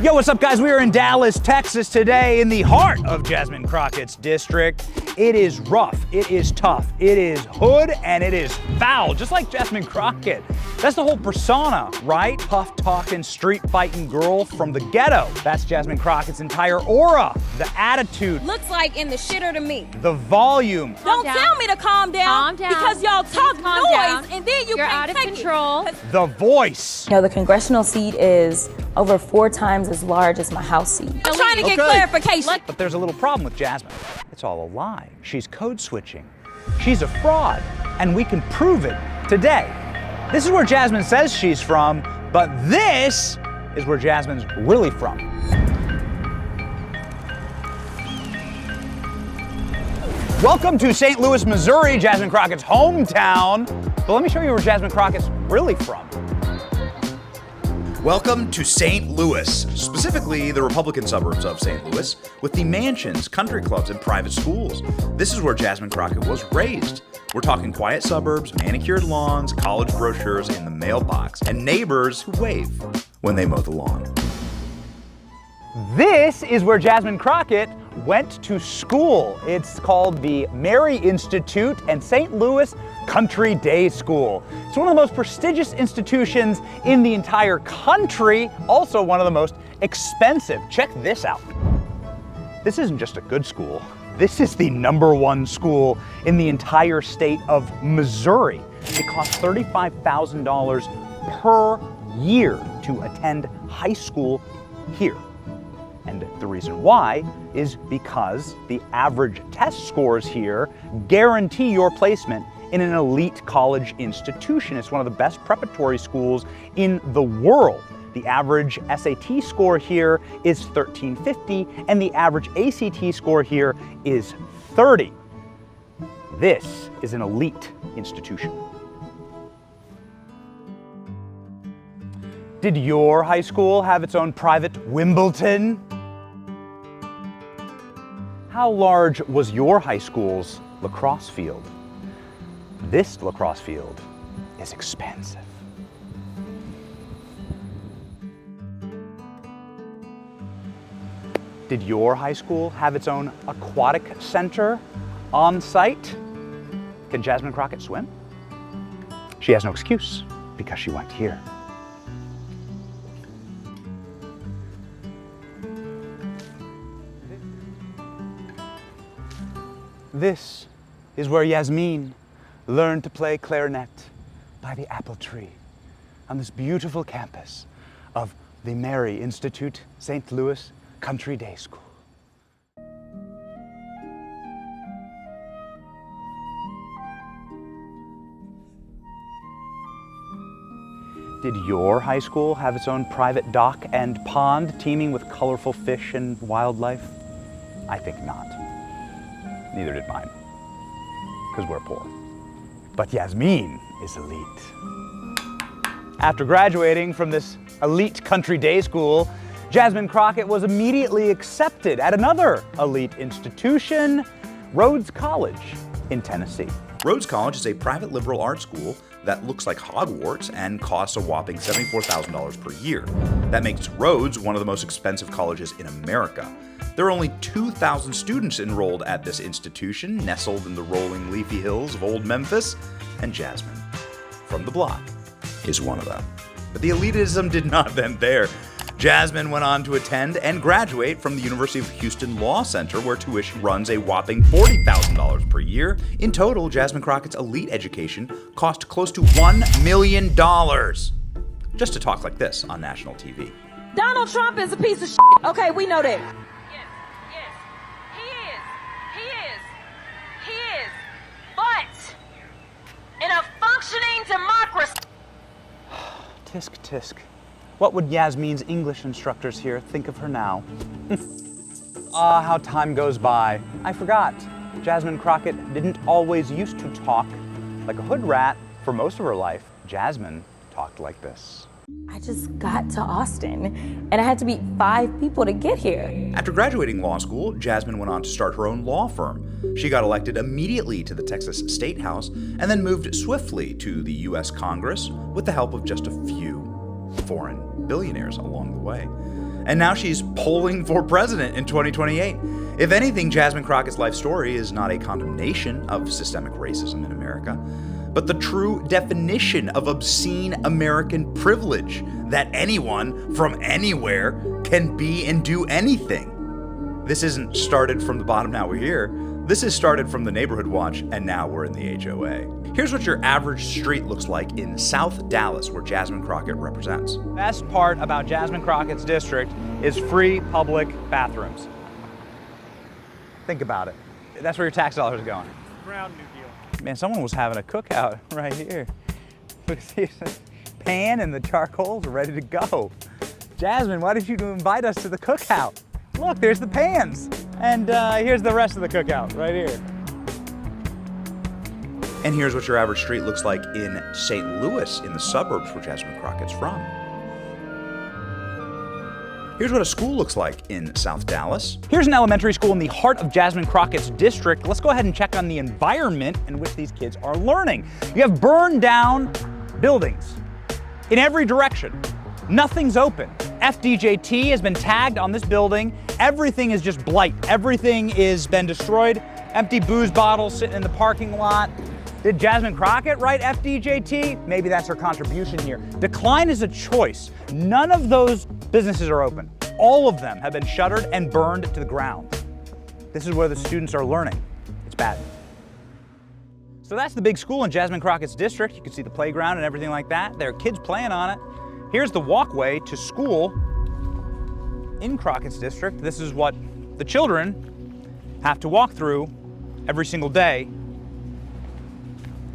Yo, what's up, guys? We are in Dallas, Texas today in the heart of Jasmine Crockett's district. It is rough, it is tough, it is hood, and it is foul, just like Jasmine Crockett. That's the whole persona, right? Tough talking, street fighting girl from the ghetto. That's Jasmine Crockett's entire aura, the attitude. Looks like in the shitter to me. The volume. Don't tell me to calm down. Calm down. Because y'all talk noise down. and then You're out of control. The voice. You know, the congressional seat is over 4 times as large as my House seat. I'm trying to get clarification. But there's a little problem with Jasmine. It's all a lie. She's code switching. She's a fraud, and we can prove it today. This is where Jasmine says she's from, but this is where Jasmine's really from. Welcome to St. Louis, Missouri, Jasmine Crockett's hometown. But let me show you where Jasmine Crockett's really from. Welcome to St. Louis, specifically the Republican suburbs of St. Louis, with the mansions, country clubs, and private schools. This is where Jasmine Crockett was raised. We're talking quiet suburbs, manicured lawns, college brochures in the mailbox, and neighbors who wave when they mow the lawn. This is where Jasmine Crockett went to school. It's called the Mary Institute and St. Louis Country Day School. It's one of the most prestigious institutions in the entire country, also one of the most expensive. Check this out. This isn't just a good school. This is the #1 school in the entire state of Missouri. It costs $35,000 per year to attend high school here. And the reason why is because the average test scores here guarantee your placement in an elite college institution. It's one of the best preparatory schools in the world. The average SAT score here is 1350, and the average ACT score here is 30. This is an elite institution. Did your high school have its own private Wimbledon? How large was your high school's lacrosse field? This lacrosse field is expansive. Did your high school have its own aquatic center on site? Can Jasmine Crockett swim? She has no excuse because she went here. This is where Jasmine learned to play clarinet by the apple tree on this beautiful campus of the Mary Institute St. Louis Country Day School. Did your high school have its own private dock and pond teeming with colorful fish and wildlife? I think not. Neither did mine, because we're poor. But Jasmine is elite. After graduating from this elite country day school, Jasmine Crockett was immediately accepted at another elite institution, Rhodes College in Tennessee. Rhodes College is a private liberal arts school that looks like Hogwarts and costs a whopping $74,000 per year. That makes Rhodes one of the most expensive colleges in America. There are only 2,000 students enrolled at this institution, nestled in the rolling leafy hills of Old Memphis, and Jasmine, from the block, is one of them. But the elitism did not end there. Jasmine went on to attend and graduate from the University of Houston Law Center, where tuition runs a whopping $40,000 per year. In total, Jasmine Crockett's elite education cost close to $1 million. Just to talk like this on national TV. Donald Trump is a piece of shit. Okay, we know that. In a functioning democracy. Tisk, tisk. What would Jasmine's English instructors here think of her now? Ah, how time goes by. I forgot. Jasmine Crockett didn't always used to talk like a hood rat. For most of her life, Jasmine talked like this. I just got to Austin, and I had to meet 5 people to get here. After graduating law school, Jasmine went on to start her own law firm. She got elected immediately to the Texas State House and then moved swiftly to the U.S. Congress with the help of just a few foreign billionaires along the way. and now she's polling for president in 2028. If anything, Jasmine Crockett's life story is not a condemnation of systemic racism in America, but the true definition of obscene American privilege, that anyone from anywhere can be and do anything. This isn't started from the bottom, now we're here. This is started from the Neighborhood Watch, and now we're in the HOA. Here's what your average street looks like in South Dallas, where Jasmine Crockett represents. Best part about Jasmine Crockett's district is free public bathrooms. Think about it. That's where your tax dollars are going. Brown New Deal. Man, someone was having a cookout right here. The pan and the charcoals are ready to go. Jasmine, why did you invite us to the cookout? Look, there's the pans. And here's the rest of the cookout right here. And here's what your average street looks like in St. Louis, in the suburbs where Jasmine Crockett's from. Here's what a school looks like in South Dallas. Here's an elementary school in the heart of Jasmine Crockett's district. Let's go ahead and check on the environment in which these kids are learning. You have burned down buildings in every direction. Nothing's open. FDJT has been tagged on this building. Everything is just blight. Everything has been destroyed. Empty booze bottles sitting in the parking lot. Did Jasmine Crockett write FDJT? Maybe that's her contribution here. Decline is a choice. None of those businesses are open. All of them have been shuttered and burned to the ground. This is where the students are learning. It's bad. So that's the big school in Jasmine Crockett's district. You can see the playground and everything like that. There are kids playing on it. Here's the walkway to school in Crockett's district. This is what the children have to walk through every single day.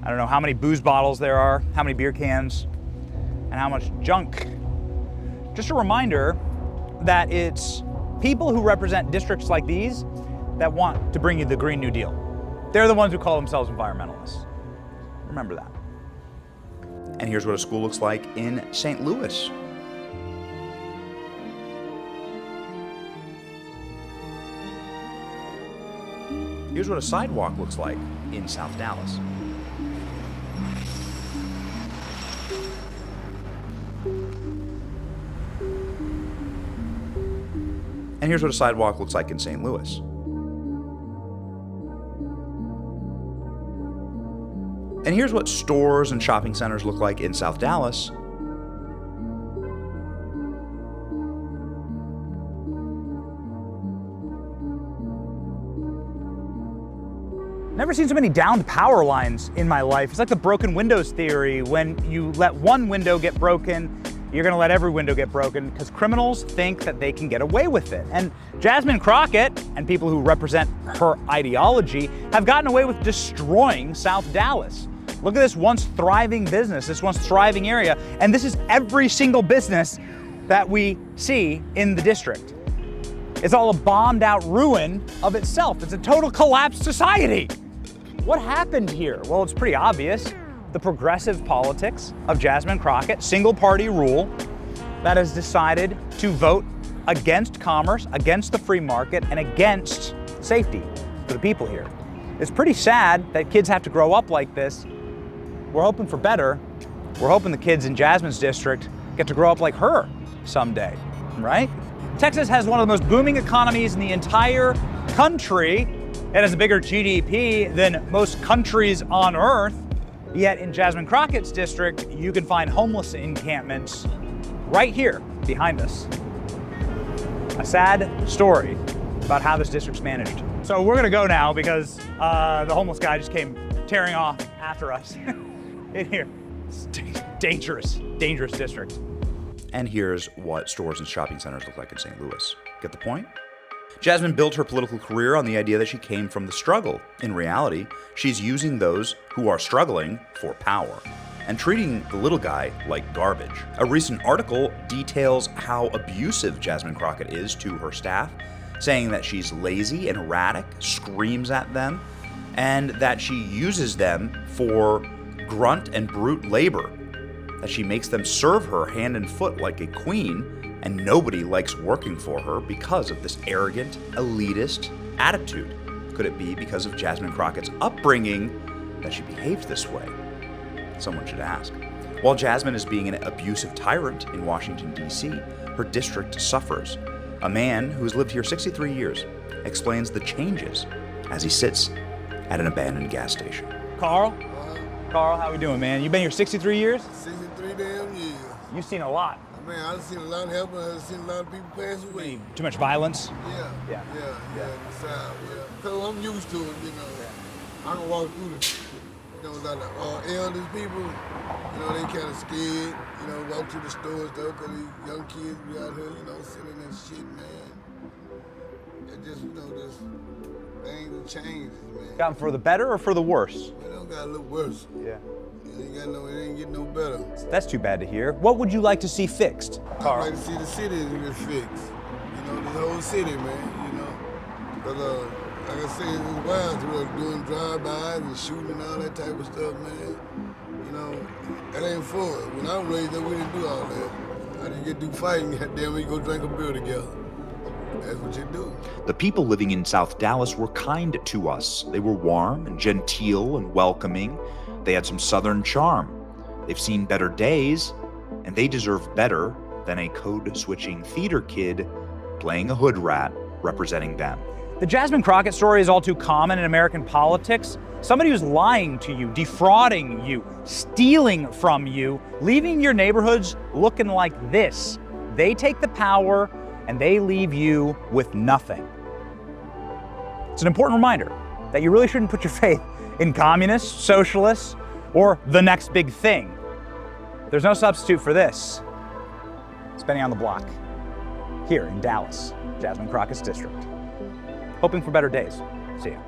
I don't know how many booze bottles there are, how many beer cans, and how much junk. Just a reminder that it's people who represent districts like these that want to bring you the Green New Deal. They're the ones who call themselves environmentalists. Remember that. And here's what a school looks like in St. Louis. Here's what a sidewalk looks like in South Dallas. And here's what a sidewalk looks like in St. Louis. And here's what stores and shopping centers look like in South Dallas. Never seen so many downed power lines in my life. It's like the broken windows theory. When you let one window get broken, you're gonna let every window get broken because criminals think that they can get away with it. And Jasmine Crockett and people who represent her ideology have gotten away with destroying South Dallas. Look at this once thriving business, this once thriving area, and this is every single business that we see in the district. It's all a bombed out ruin of itself. It's a total collapsed society. What happened here? Well, it's pretty obvious. The progressive politics of Jasmine Crockett, single party rule that has decided to vote against commerce, against the free market, and against safety for the people here. It's pretty sad that kids have to grow up like this. We're hoping for better. We're hoping the kids in Jasmine's district get to grow up like her someday, right? Texas has one of the most booming economies in the entire country. It has a bigger GDP than most countries on earth. Yet in Jasmine Crockett's district, you can find homeless encampments right here behind us. A sad story about how this district's managed. So we're gonna go now because the homeless guy just came tearing off after us in here. It's dangerous, dangerous district. And here's what stores and shopping centers look like in St. Louis. Get the point? Jasmine built her political career on the idea that she came from the struggle. In reality, she's using those who are struggling for power and treating the little guy like garbage. A recent article details how abusive Jasmine Crockett is to her staff, saying that she's lazy and erratic, screams at them, and that she uses them for grunt and brute labor, that she makes them serve her hand and foot like a queen, and nobody likes working for her because of this arrogant, elitist attitude. Could it be because of Jasmine Crockett's upbringing that she behaved this way? Someone should ask. While Jasmine is being an abusive tyrant in Washington, D.C., her district suffers. A man who's lived here 63 years explains the changes as he sits at an abandoned gas station. Carl? Carl, how we doing, man? You been here 63 years? 63 damn years. You've seen a lot. Man, I've seen a lot happen. I've seen a lot of people pass away. Too much violence? Yeah. In the South, yeah. So I'm used to it, you know. I can walk through like the elders people, they kind of scared, walk to the store and stuff, because these young kids be out here, selling that shit, man. It just, just things have changed, man. Gotten for the better or for the worse? Man, it don't got a little worse. Yeah. It ain't getting no better. That's too bad to hear. What would you like to see fixed? I'd like to see the city get fixed. The whole city, man, Because, like I said, it's wild to doing drive-bys and shooting and all that type of stuff, man. That ain't for it. When I was raised up, we didn't do all that. I didn't get to fighting, goddamn, we go drink a beer together. That's what you do. The people living in South Dallas were kind to us. They were warm and genteel and welcoming. They had some Southern charm. They've seen better days, and they deserve better than a code-switching theater kid playing a hood rat representing them. The Jasmine Crockett story is all too common in American politics. Somebody who's lying to you, defrauding you, stealing from you, leaving your neighborhoods looking like this. They take the power and they leave you with nothing. It's an important reminder that you really shouldn't put your faith in communists, socialists, or the next big thing. There's no substitute for this. Spending on the block, here in Dallas, Jasmine Crockett's district. Hoping for better days. See ya.